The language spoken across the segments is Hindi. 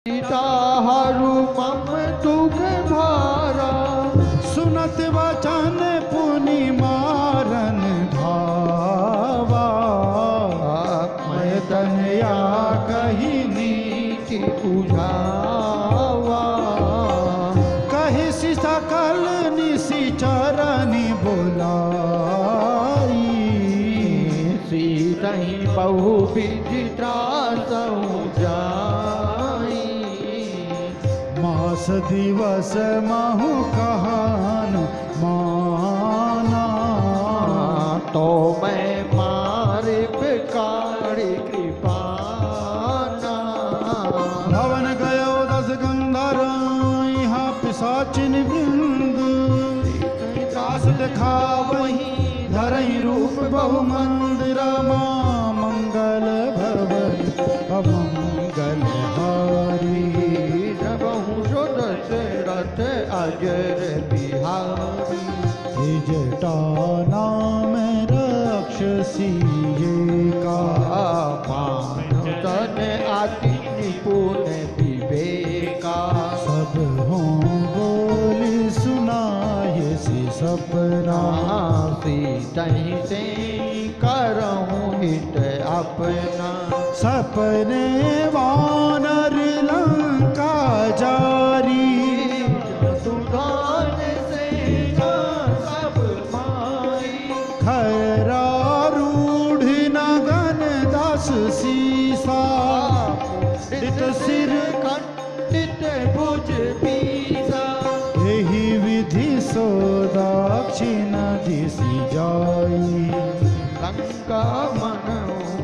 हरू मम दुख भारा, सुनत वचन पुनि मारन धावा। मैं तनया कही नीति बुझावा, कही सी सकल निशिचरनि बुलाई। सीतहि बहु विधि त्रासहु जाई, मास दिवस महु कहन माना। तो मैं मारे बेकारी कृपाना। भवन गयो 10 गंधर, यहाँ पिशाचिन वृंद। त्रास दिखावहि धरहि रूप बहुमंदिरा। मां मंगल भवन अमंगल हारी। रथ अजर बिहारी, जटा नाम राक्षसी का। तन अति निपुण विवेका। सब हों बोली सुनाए सी सपना। सीतहि से करहूँ हित अपना। सपने वानर लंका जारी। सुधान से सब माई, खरारूढ़ नगन 10 सीसा। इत सिर खंडित भुज पीसा। यही विधि सो दक्षिण दिशि जाई। लंका मन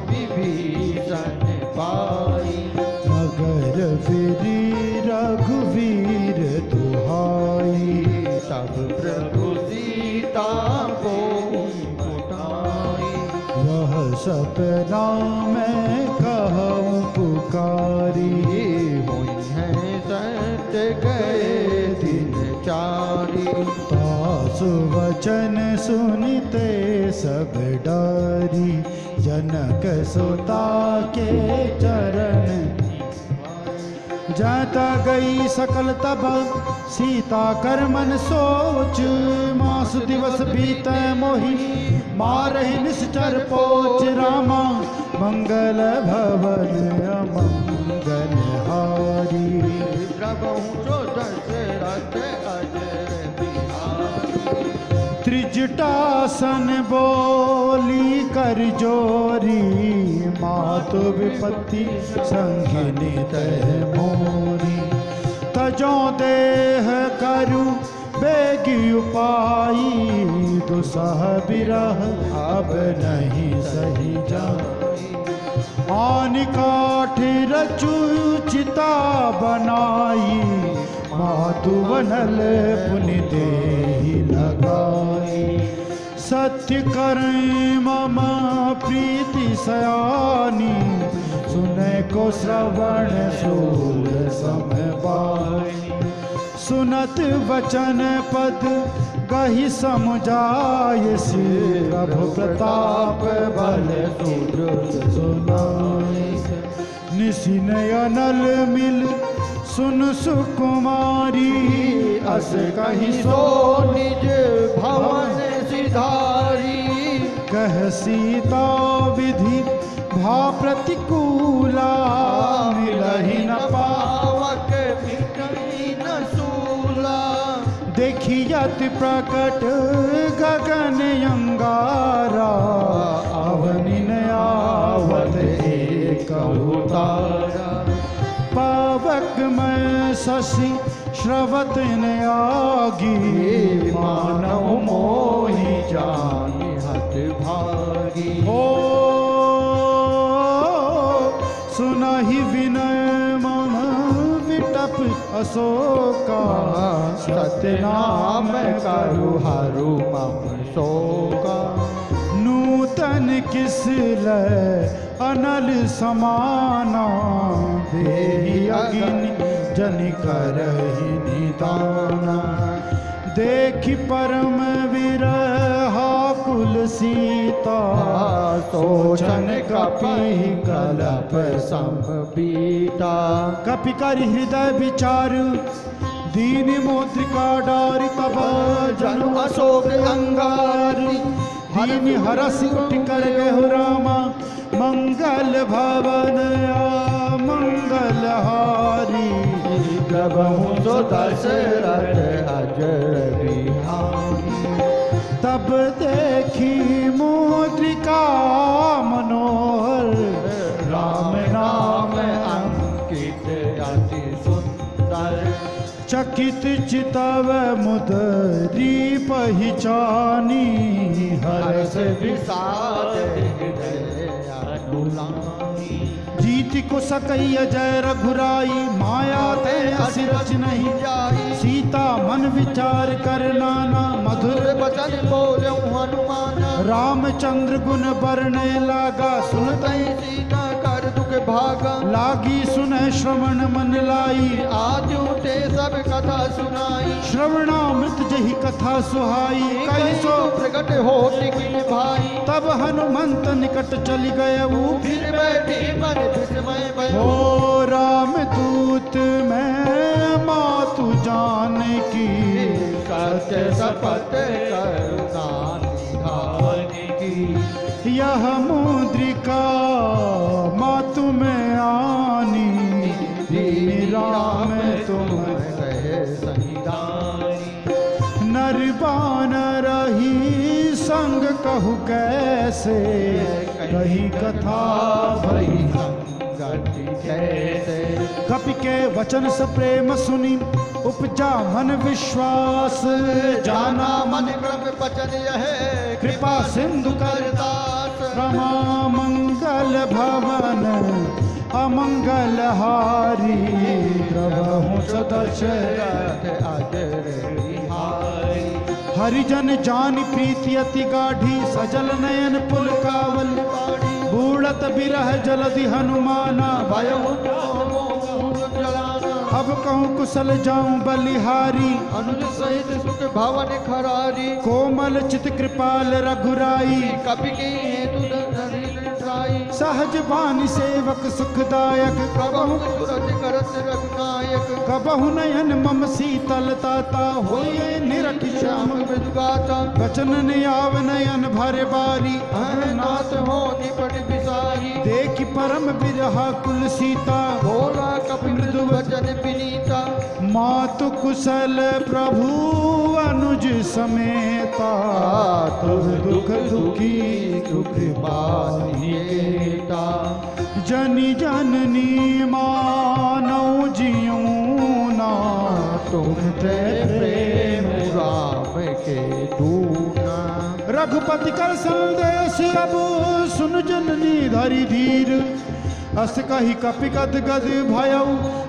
विभीषण पाई। मगर फिरी रघुवीर दुहाई। तब प्रभु सीता को उठाई। वह सपना मैं कहूँ पुकारी। हुई है सत्य गए दिन चारी। तासु वचन सुनते सब डारी। जनक सुता के चरण जाता गई सकल तब सीता कर मन सोच। मास दिवस बीत मोहि मारहि निश्चर पोच। रामा मंगल भवन अमंगल हारी। प्रभु जो दशरथ अजर बिहारी। त्रिजटासन बोली कर जोरी। मातु विपत्ति संगिनी तह मोरी। तजो देह करु बेगी उपाई। दुसह बिरह अब नहीं सही जाई। आनि काठ रचु चिता बनाई। मातु बनल पुनि देहि लगाई। सत्य करें मम प्रीति सयानी। सुने को श्रवण शूल समबाई। सुनत वचन पद गहि समुझायसि। प्रभु प्रताप बल सुदृढ़ सुनाई। निशिन अनल मिल सुन सुकुमारी। अस कहि सो निज भवन सिधारी। कह सीता विधि भा प्रतिकूला। मिलहि न पावक मिटहि न सूला। देखियत प्रकट गगन अंगारा। अवनि न आवत एक तारा। पावक मैं शशि श्रवत न आगी। मानव मोहि जानि हत भागी। ओ सुनहि विनय मम विटप अशोका। सत्य नाम करु हरू मम शोका। नूतन किस लय अनल समाना। देहि अग्नि जनि करहि निदाना। देखि परम विरहा कुल कुल सीता सोचन कपि कलप संबीता कपि कर हृदय विचार दीन मोद्रिका डारि तब जनु अशोक अंगारी दीन हरस उठ कर गहु रामा मंगल भवन मंगल हारी प्रभु सो दशरथ अजर बिहारी तब देखी मुद्रिका मनोहर राम नाम अंकित अति सुंदर चकित चितव मुदरी पहचानी हर्ष हर्ष विषाद हृदय अनुलानी जीत को सकैय जय रघुराई माया ते असिरच नहीं जाई सीता मन विचार कर नाना मधुर मधुर बचन बोले हनुमान रामचंद्र गुण बरने लागा सुनतई सीता कर दुख भागा लागी सुने श्रवण मन लाई आज उठे सब कथा सुनाई श्रवणामृत जही कथा सुहाई कही सो प्रकट हो टिकिन भाई तब हनुमंत निकट चली गए वो फिर बैठी मन विस्मय भय हो राम दूत मैं मातु जान की सत्य शपथ करुणा निधान की यह मुद्रिका मातु में आनी दीन राम तुम कहे संधानी नर बानर ही संग कहु कैसे कही कथा भई संगति जैसे कपि के वचन स प्रेम सुनी उपजा मन विश्वास जाना मन क्रम बचन यह कृपा सिंधु करदास रमा मंगल भवन अमंगल हारी प्रभु सदशरथ अजर बिहारी हरिजन जान प्रीति अति गाढ़ी सजल नयन पुल कावल बूढ़त बिरह जलधि हनुमाना भयो जलाना अब कहूँ कुशल जाऊं बलिहारी अनुज सहित सुख भवन खरारी कोमल चित कृपाल रघुराई कपि की हेतु धरिलाई सहज बानी सेवक सुखदायक प्रभु सूरज करत रघुनायक कबहु नयन मम शीतल ताता होए निरख श्याम श्याम विदुगाता वचन नियाव नयन भरे बारी नाथ हो निपट बिसारी देखि परम बिरहा कुल सीता भोला कपि मृदु वचन विनीता मातु कुशल प्रभु अनुज समेता तुम दुख दुखी कृपा निकेता जनि जननी मानव जीऊना तुम ते प्रेम राम के दूना रघुपति कर संदेश अब सुन जननी धरि धीर अस कही कपि गद गद भयउ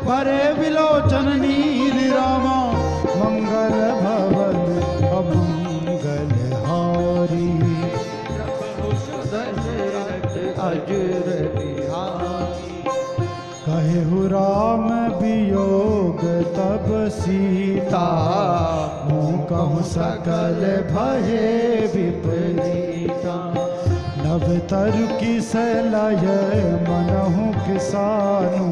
भरे विलोचन नीर रामा मंगल भवन अमंगल हारी दशरथ अजर बिहारी कहेहु राम वियोग तब सीता मुँह कहूँ सकल भये विपरीता नव तरु की सलय मनहु किसानु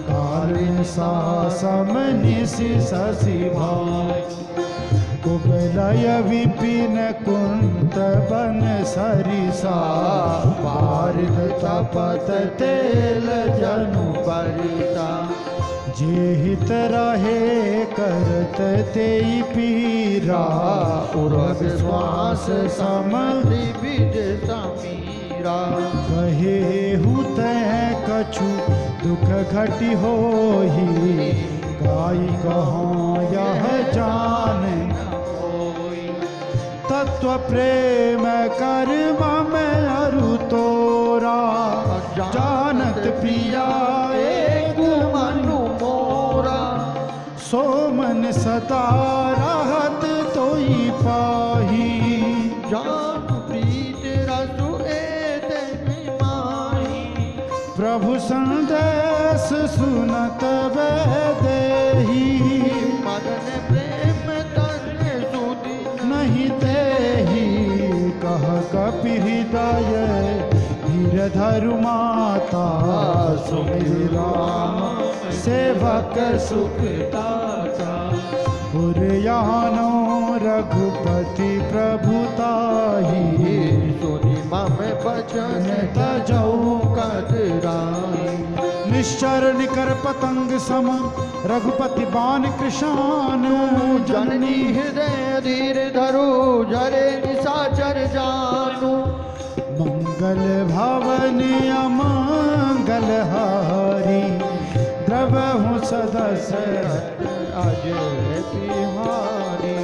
काल सासम निशि शशि भाई कुबलय विपिन कुंत बन सरिसा पारिद तपत तेल जनु बरिता जेहित रहे करत तेई पीरा उर विश्वास समधि विज समीरा कहे हुत कछु दुख घटी होही गाई कहाँ यह जान तत्व प्रेम कर मम अरु तोरा जानत प्रिया एक मनु मोरा सो मन सदा रहत तोई पाही जान प्रीत रसु एते माही प्रभु संदेश सुनत वे देही मदन प्रेम तन सुदी नहीं देही धरु माता सुमिर राम सेवक सुख दाता। उरयानो रघुपति प्रभुताही सुनि मम बचन तजऊ कतराई। निश्चर निकर पतंग सम रघुपति बाण कृशान। जननी हृदय धीर धरो जरे निशाचर जानु। मंगल भवन अमंगल हारी द्रवहु सदस्य अजय बिहारी।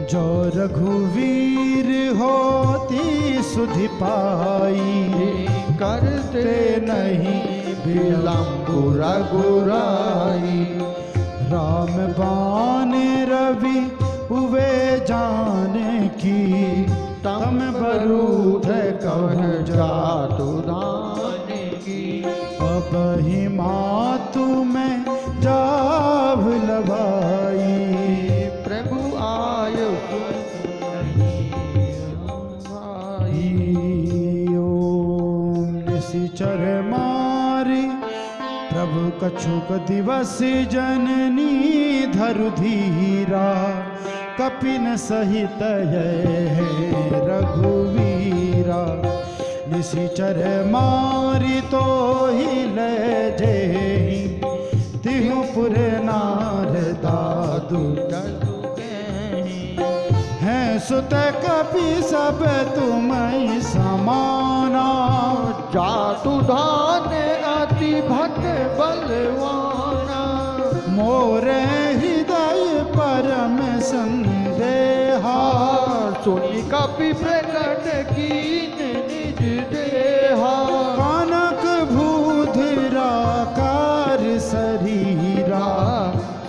जो रघुवीर होती सुधि पाई करते नहीं विलंब रघुराई। राम बाण रवि उवे जाने की तम बरूध कह कह जातु दान की। अब ही मातु में जाव लभाई। प्रभु आयो ओम निशिचर मारी प्रभु कछुक दिवस जननी धरु धीरा। कपिन सहित है रघुवीरा। निशिचर मारी तो ही ले जेहि तिहु पुर नार दादू। हैं सुत कपि सब तुम समाना। जातु दान अति भट बलवाना। मोरे हृदय परम संदेहा। सुनि कपि प्रकट कीन निज देहा। कनक भूधरा कार शरीरा।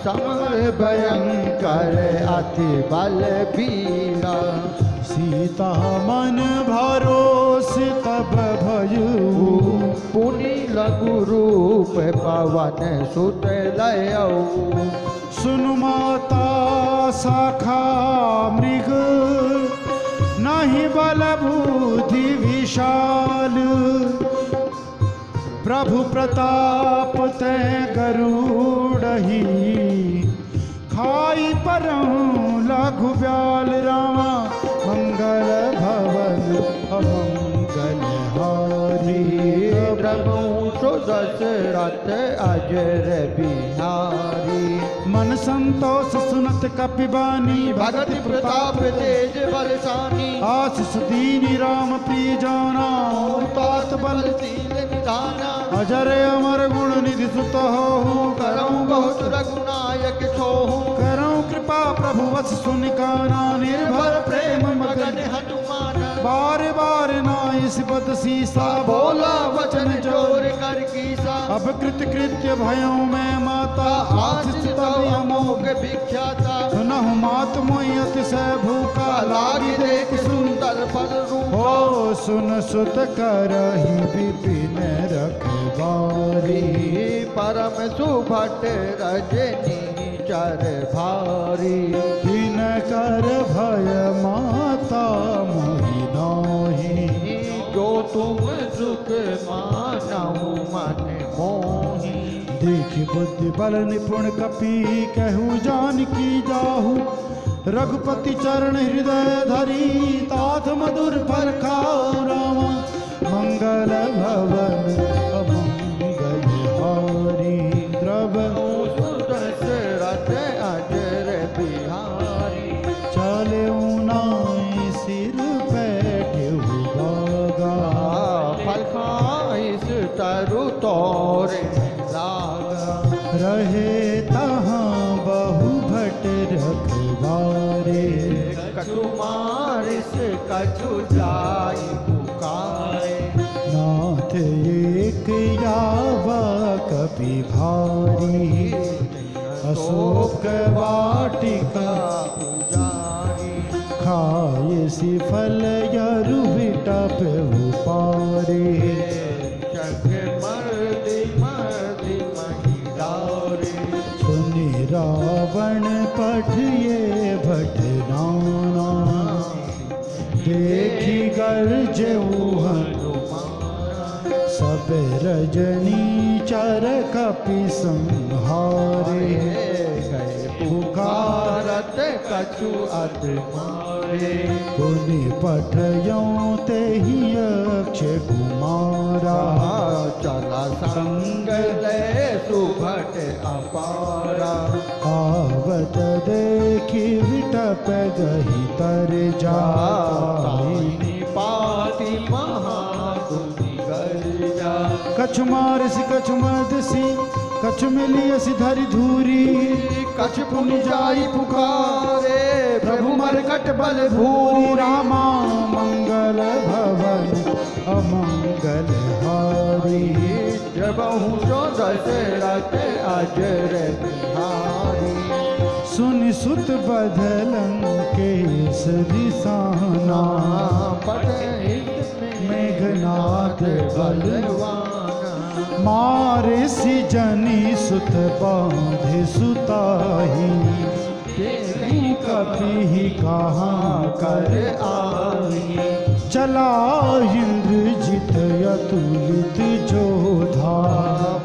समर भयंकर अति बल बीरा। सीता मन भरोस तब भयु। पुनि लघु रूप पवन सुत लयौ। सुनु माता शाखा मृग नहीं बल बुद्धि विशाल। प्रभु प्रताप ते गरुड़ही खाई परहु लघु ब्याल रामा। मंगल भवन अमंगल हारी प्रभु सुदशरथ अजर बिहारी। मन संतोष सुनत कपिबानी भगत प्रताप तेज बलशानी। आशीष दीनी राम प्रिय जाना। तात बल शील निधाना। अजर अमर गुण निधि सुत हो। करऊं बहुत रघुनायक छोहू। करऊं कृपा प्रभु वस सुनिकाना। निर्भर प्रेम मगन मगन हनुमान। बार बार नाय सिपत सीसा। बोला वचन जोर कर कीसा। अब कृत कृत्य भयों में माता। आशीष तब अमोघ भिख्याता। सुनहु मात मोहि अतिशय भूखा। लागी देख सुंदर फल रूपा। हो सुन सुत करहि विपिन रखवारी। परम सुभट रजनी चर भारी। दिन कर भय माता मोहि नाहि। जो तुम सुख मानहु मन मोहि। देखि बुद्धि बल निपुण कपि कहूँ जान की जाहू। रघुपति चरण हृदय धरी तात मधुर फल खाओ रामा। मंगल भवन अमंगल हारी द्रवहु सुदशरथ अजर बिहारी। चले नाई सिर बैठे बागा। फल खाइस तरु तोरे लागा। रहे तहाँ बहु भट रखवारे। कछु मारिस कछु जाई पुकारे। नाथ एक यावा कपि भारी। अशोक वाटिका पुजारी। खाए सी फल यरु विटप पारे। जग मर्दि मर्दि महिलारे। सुनि रावण पठिए भट नाना। देखी गर्जऊ हनुमान। जपे रजनी चर कपि संहारे गए पुकारत कछु अत मारे पुनि पठयों ते ही अक्षय कुमारा चला संग ले सुभट अपारा आवत देखी विटप गही तर जाई पाति महादुनि गर्जा कछु मारसी कछु मदसी कछु मिलियसी धरि धूरी कछ पुनि जाई पुकारे प्रभु मरकट बल भूरी भूरी रामा मंगल भवन अमंगल हारी जबहु जो दशरथ अजर बिहारी सुनि सुत बदलन के दिसाना पद हित में मेघनाथ बल बलवाना मारे सी जनी सुत बांधे सुताही तेरी कभी कहाँ कर आई चला इंद्रजित अतुलित जोधा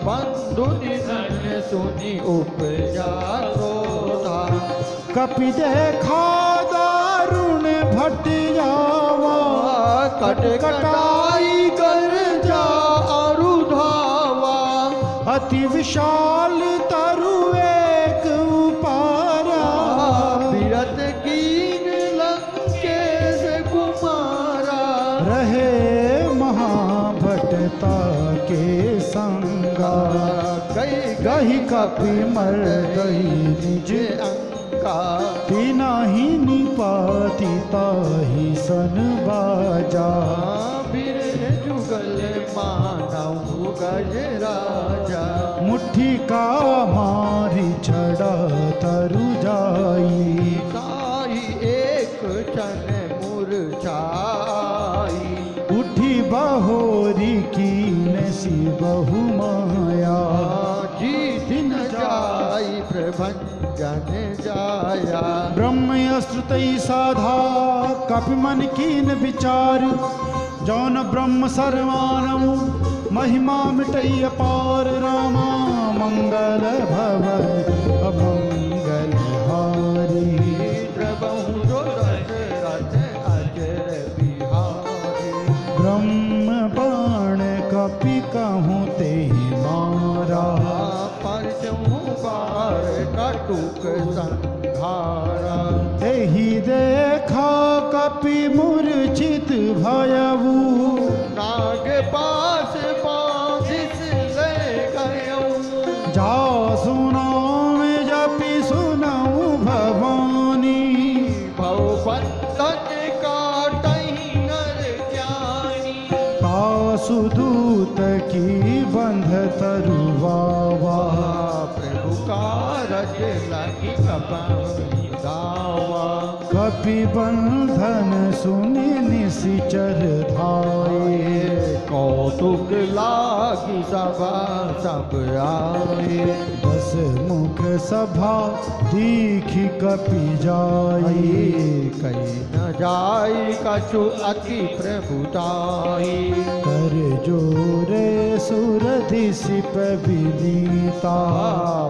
बंधु निधन सुनि उपजा क्रोधा कपि देखा दारुण भटियावा कटकटाई कर जा अरु धावा अति विशाल तरु एक उपारा विरत कीन लंकेश कुमारा रहे महाभटता के संगा गही कपि मर गई निज अंका बिना ही निपाति ताहि सन बाजा फिर जुगल मानव गज राजा मुट्ठी का मारी छड़ा तरु जाई ताई एक क्षण मुरझाई उठी बहोरी की सी बहु माया जी दिन जाई प्रभंजन जाया ब्रह्म अस्त्रतई साधा कपि मन कीन विचार जौन ब्रह्म सर्वानम महिमा मिटई अपार रामा मंगल भवन अमंगल हारी प्रभु जो दशरथ अजर बिहारी ब्रह्म बाण कपि कहूँ ते मारा परचहु बार कटुक संघारा एहि देखा कपि मूर्छित भयऊ नाग पास बांधिस ले गयऊँ जा सुनाम जपि सुनऊ भवानी भवबंधन काटहि नर ज्ञानी तासुदूत की बंध तरुवावा प्रभु कारज लगी दावा कपि बंधन सुनि निशिचर धाये कौतुक लागी सभा सब आए दस मुख सभा दीखी कपि जाई कई न जाई कछु अति प्रभुताई कर जोरे सुरधिसिप विनीता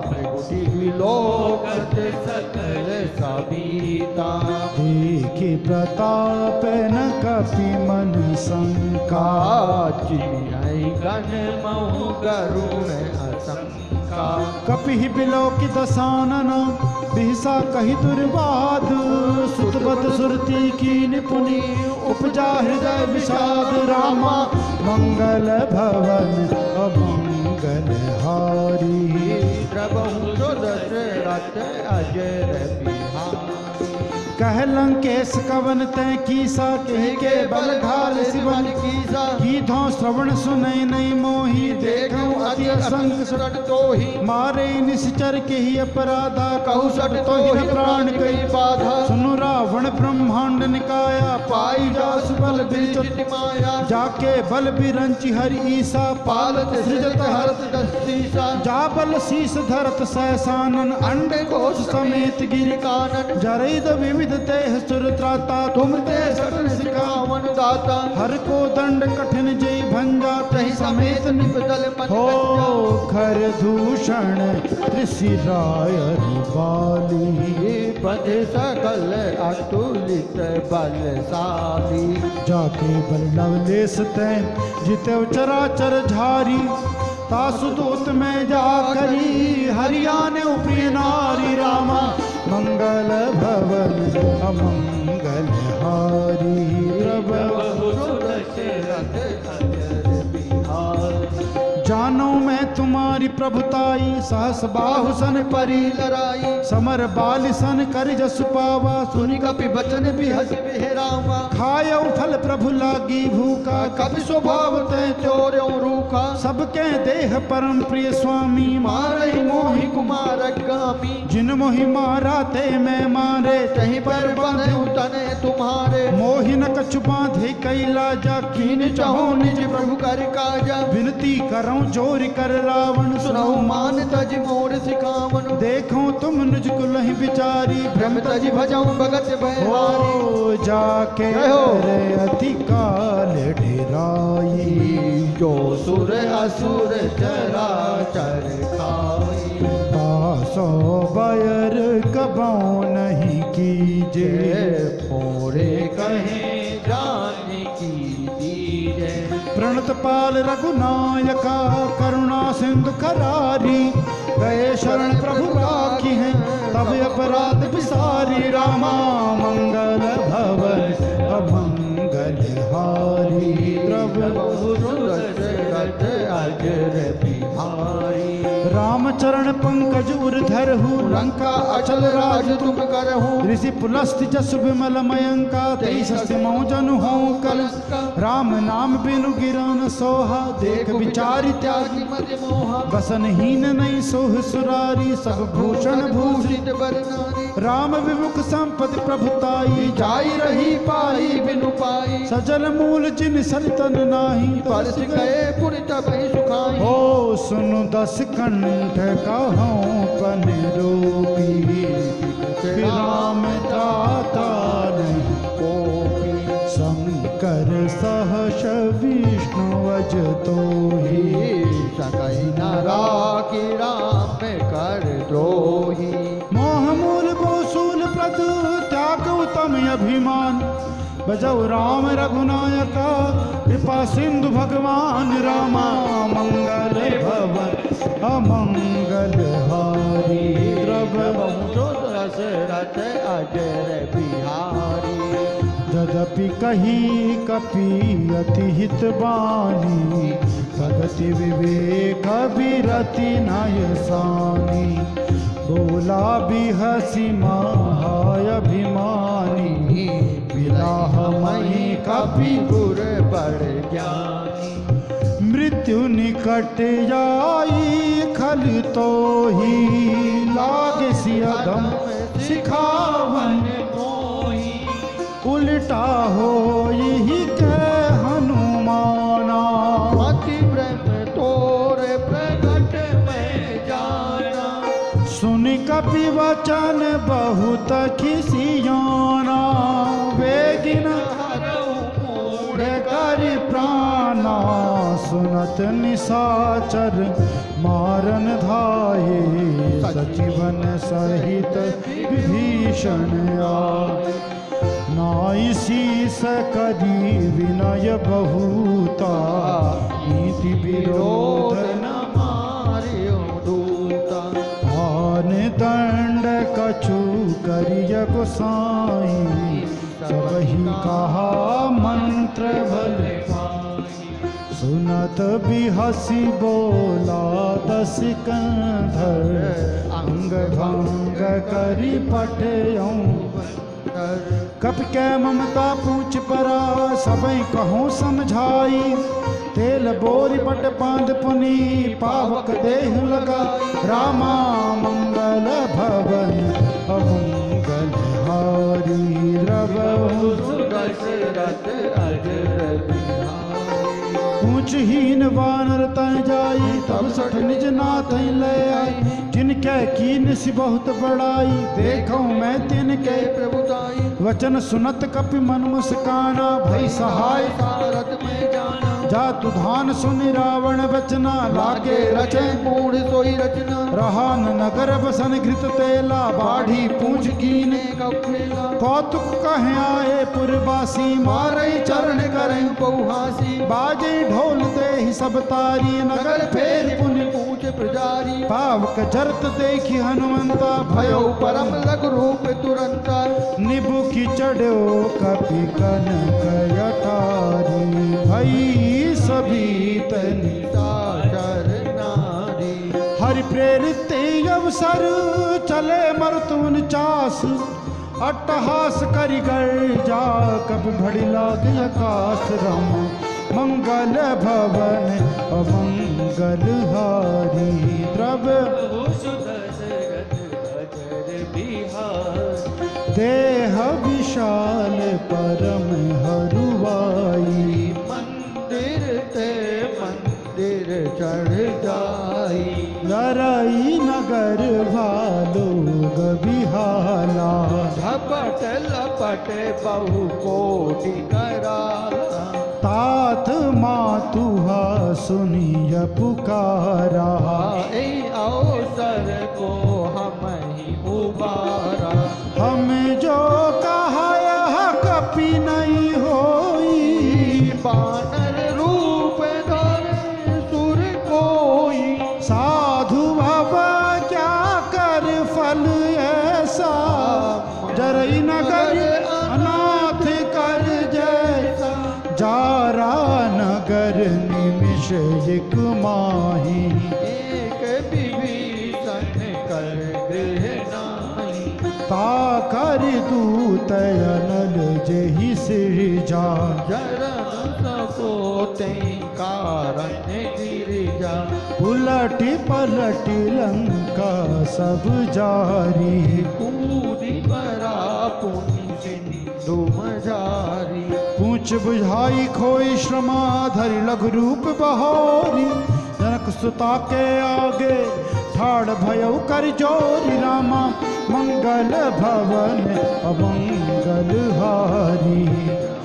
प्रभुति विलोकत सकल सबीता देखि प्रताप न कपि मन शंका चिड़ै गण महु गरुण असंका कपि बिलोकि दसानन बिहसा कहि दुर्वाद सुतबत सुरती की निपुनि उपजा हृदय विषाद रामा मंगल भवन अमंगल हारी प्रभु जो दशरथ अजर बिहारी कह लंकेश कवन तय कीसा कह के बल घाल शिवन कीसा गीधों श्रवण सुनई नहीं मोही देखूं अति असंग सुरट तोहि मारे निश्चर के ही अपराधा कहु सट तोहि प्राण कई बाधा सुनु रावण ब्रह्मांड निकाया पाई जासु बल बिरचित माया जाके बल बिरंचि हरि ईसा पालत सृजत हरत दस्तीसा जा बल शीस धरत सहसानन अंड अंड कोश समेत गिर कानन जरैद विविध भेद तेह सुर त्राता तुम ते सटन सिखावन दाता हर को दंड कठिन जय भंजा तहि समेत निपदल मन हो गंजा खर दूषण ऋषि राय बाली पद सकल अतुलित बलशाली जाके बल नवलेस तैं जिते चराचर झारी तासुदूत में जा करी हरियाणे प्रिय नारी रामा मंगल भवन अमंगल हारी जानो मैं तुम्हारी प्रभुताई सहस बाहु सन परी लड़ाई समर बाल सन कर जस पावा सुनि कपि बचन बिहस बिहरावा खायो फल प्रभु लागी भूखा कपि स्वभाव ते चोर्यो रूखा सबके देह परम प्रिय स्वामी मारहि मोहि कुमार गामी जिन मोहि मारा ते मैं मारे तहि पर बंधु तने तुम्हारे मोहि न कछु बांधे कैला जा कीन चाहो निज प्रभु कर काजा विनती करूं जोर कर रावण सुनहु मान तज मोर सिखावन देखो तुम निज कुलहि बिचारी भ्रम तज भजऊ भगत भयहारी हो जाके जय हो। रे अति काल ढेराई जो सुर असुर चरा चर खाई तासो बयर कबौ नहीं कीजे पोरे कहे जान की दीजे प्रणत पाल रघुनायका करुणा सिंधु करारी गए शरण प्रभु राखी हैं तब अपराध विसारी रामा मंगल भवन अमंगल हारी प्रभु अजर बिहारी रामचरण पंकज उर्धर हूँ लंका अचल राज तुम करहु ऋषि पुलस्ति जस विमल मयंका तेईस मौजन हो कल राम नाम बिनु गिरन सोहा देख विचारि त्यागी मद मोहा बसनहीन नहीं सोह सुरारी सब भूषण भूषित भूषित बरनारी राम विमुख संपत्ति प्रभुताई जाई रही पाई बिनु पाई सजल मूल जिन सरितन नाही परस गए पुर तबहि सुखाई हो सुनु दस कंठ कहूँ पन रूपी राम दाता नहीं कोपी शंकर सहस विष्णु अज तो ही सकई नरा की राम कर द्रोही मोह मूल बहुसूल प्रतु त्याग उत्तम अभिमान बजौ राम रघुनायका कृपा सिंधु भगवान रामा मंगल भवन अमंगल हारी द्रव दशरथ अजर बिहारी यद्यपि कही कपि अति हित बानी भगति विवेक विरति नय सानी बोला बिहसी महाय अभिमानी विलाह मही कपि गुर बड़ ज्ञानी मृत्यु निकट जाई खल तो ही लाग सियदम सिखावन मोही उल्टा हो यही के हनुमाना अति ब्रह्म तोरे प्रगट में जाना सुन कपि वचन बहुत खिसियाना वेगिन कर प्राणा सुनत निशाचर मारन धाये सचिवन सहित विभीषण आए नाई शीस करी विनय बहुता नीति विरोध न मारियो दूता आन दंड कछु करिय गोसाई सबहि कहा मंत्र भल सुनत बिहसी बोला दस कंधर अंग भंग करी पटयऊं कप के ममता पूछ परा सबई कहूँ समझाई तेल बोरी बट पांद पुनी पावक देह लगा रामा मंगल भवन अमंगल हारी रव दशरथ अजर बिहारी ऊंचहीन वानर तय जाई तब सठ निज नाथ ले आई जिन तिनके कीन सी बहुत बड़ाई, देखो मैं तिनके प्रभुताई। वचन सुनत कपि मन मुस्काना, भई सहाय सारथ में जाना। जातु धान सुनि रावण बचना, लागे रचे मूढ़ सोई रचना। रहा न नगर बसन घृत तेला, बाढ़ी पूंछ कीने खेला। कौतुक कहे आए पुरवासी, मारे चरण करें बहुहासी। बाजे ढोल दे सब तारी, नगर फेर पुनि पूछ प्रजारी। पावक जरत देखी हनुमंता, भयो परम लघु रूप तुरंता। निबु की चढ़ो कपि कनक अटारी, भई सभी तनि साचर नारी। हरि प्रेरित अवसर चले मरुत 49, अट्टहास करि गर्जा कपि भड़ी लाग आकाश। राम मंगल भवन अमंगल हारी, द्रव देह विशाल परम हरुवाई। मंदिर ते मंदिर चढ़ जाई। लरई नगर भालो बिहाला, झपट लपट बहु कोटि कराला। तात मातुहा सुनिय पुकारा, ऐ अवसर को हम ही उबारा। हम जो कहा यह कपि नहीं होई, बानर रूप धरे सुर कोई। साधु बाबा क्या कर फल ऐसा, जरई नगर अनाथ कर जैसा। जारा नगर निमिष एक माही, एक विभीषण कर गृह नाही। ताकर दूत अनल जेहि सिरजा, जरन सपोते कारण गिरिजा। उलटी पलटी लंका सब जारी, कूदी परा पुनि सिंधु मझारी। पूछ बुझाई खोई श्रमा, धरि लघु रूप बहोरी। जनक सुता के आगे ठाड़ भयउ कर जोरी, रामा मंगल भवन अमंगल हारी।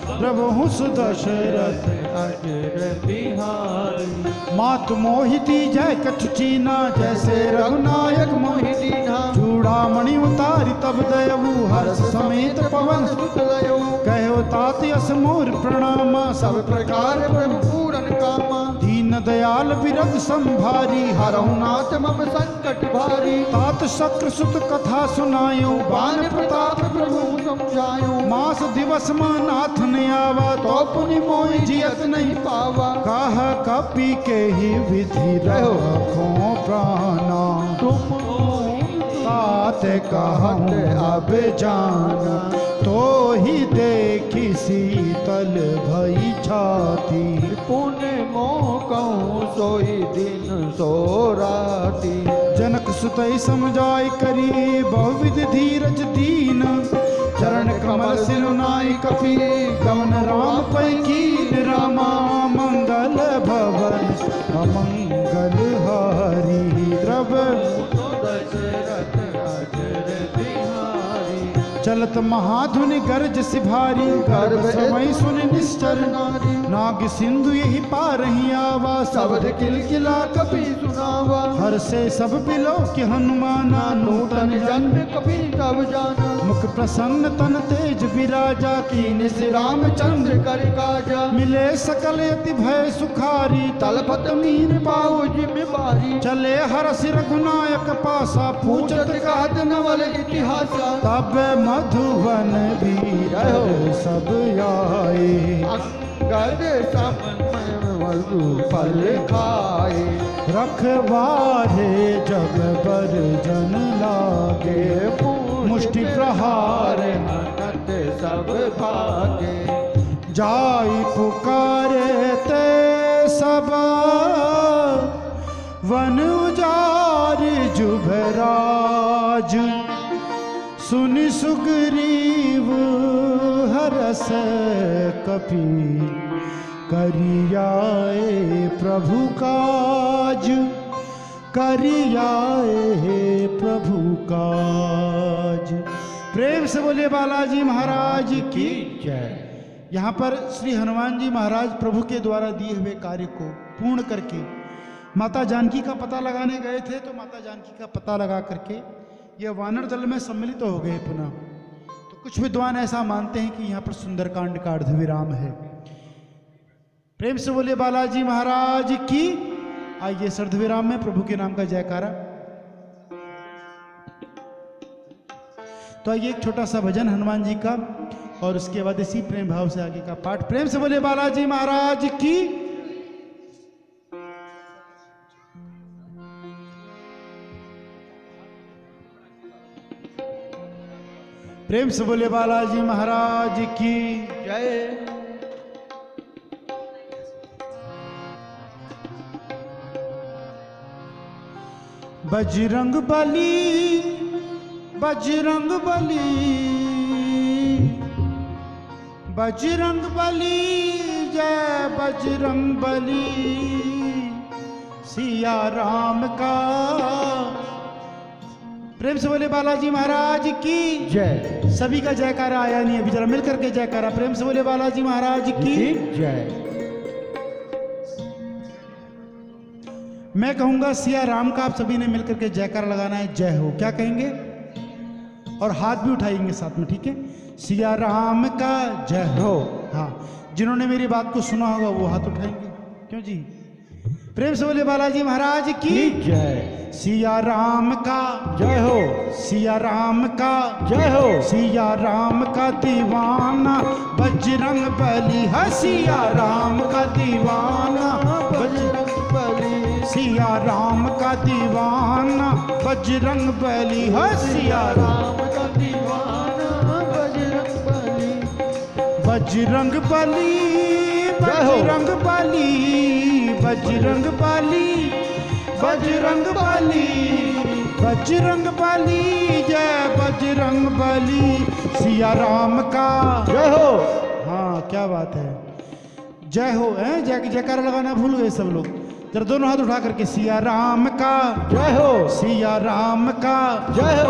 प्रभु सुदशरथ अजर बिहारी। मात मोहिती जय कछ चीना, जैसे रघुनायक मोहि दीन्हा। चूड़ामणि उतारी तब दयऊ, हर्ष समेत पवन सुत लयो। कहो तात यस मोर प्रणामा, सब प्रकार प्रभु पूरन कामा। दीन दयाल बिरद संभारी, हरहु नाथ मम संकट भारी। तात शक्र सुत कथा सुनायो, बान प्रताप प्रभु समझायो। मास दिवस में नाथ ने आवा, तो पुनि मोहि जियत नहीं पावा। कह कपि के ही विधि रखो प्राणा, तुम तात कहूँ अब जाना। तो ही देखी शीतल भई छाती, पुण्य मोकहु सोई दिन सो राती। जनक सुतई समझाई करी बहुविध धीरज दीन, चरण कमल सिरुनाई कपि गमन राम पै कीन। रामा मंगल भवन अमंगल हारी, द्रव दशरथ अजर बिहारी। चलत महाधुनि गर्ज सिभारी, गर्भ समय सुन निश्चर नारी। नाग सिंधु यही पारही आवा, शब्द किलकिला कपि सुनावा। हर से सब बिलो कि हनुमाना, नूतन जन्म कपि तब जाना। मुख प्रसन्न तन तेज विराजा, कीन श्री रामचंद्र कर काजा। मिले सकल यति भय सुखारी, तलपत मीन पाओ जिम्मेवारी। चले हरष रघुनायक पासा, पूछत पूछत कहत नवल इतिहासा। तब मधुवन वीर सब आए, अंगद समन वधु फल खाए। रखवारे जब बर जन लागे, मुष्टि प्रहार अनंत सब भागे। जाई पुकारे ते सब, वन उजार जुभराज। सुनि सुग्रीव हरस कपि, करियाए प्रभु काज। करियाए हे प्रभु काज। प्रेम से बोले बालाजी महाराज की जय। यहाँ पर श्री हनुमान जी महाराज प्रभु के द्वारा दिए हुए कार्य को पूर्ण करके माता जानकी का पता लगाने गए थे, तो माता जानकी का पता लगा करके ये वानर दल में सम्मिलित हो गए पुनः। तो कुछ विद्वान ऐसा मानते हैं कि यहाँ पर सुंदरकांड का अर्धविराम है। प्रेम से बोले बालाजी महाराज की। आइए इस अर्धविराम में प्रभु के नाम का जयकारा। तो आइए एक छोटा सा भजन हनुमान जी का, और उसके बाद इसी प्रेम भाव से आगे का पाठ। प्रेम से बोले बालाजी महाराज की। प्रेम से बोले बालाजी महाराज की जय। बजरंग बली, बजरंग बली, बजरंग बली, जय बजरंग बली, सिया राम का। प्रेम से बोले बालाजी महाराज की जय। सभी का जयकारा आया नहीं अभी, जरा मिलकर के जयकारा। प्रेम से बोले बालाजी महाराज की जय। मैं कहूंगा सिया राम का, आप सभी ने मिलकर के जयकारा लगाना है, जय हो। क्या कहेंगे? और हाथ भी उठाएंगे साथ में, ठीक है? सिया राम का जय हो। हाँ, जिन्होंने मेरी बात को सुना होगा वो हाथ उठाएंगे। क्यों जी? प्रेम से बोले बालाजी महाराज की जय। सिया राम का जय हो। सिया राम का जय हो। सिया राम का दीवाना बजरंग बली है। सिया राम का दीवाना बजरंग बली। सिया राम का दीवाना बजरंग बली है। सिया राम का दीवाना बजरंग बली। बजरंग बली, बजरंग बली, बजरंग बली, बजरंग बली, बजरंग बली, जय बजरंग बली, सिया राम का जय हो। हाँ, क्या बात है, जय हो है। जयकारा लगाना भूल गए सब लोग। जरा दोनों हाथ उठा करके सिया राम का जय हो। सिया राम का जय हो।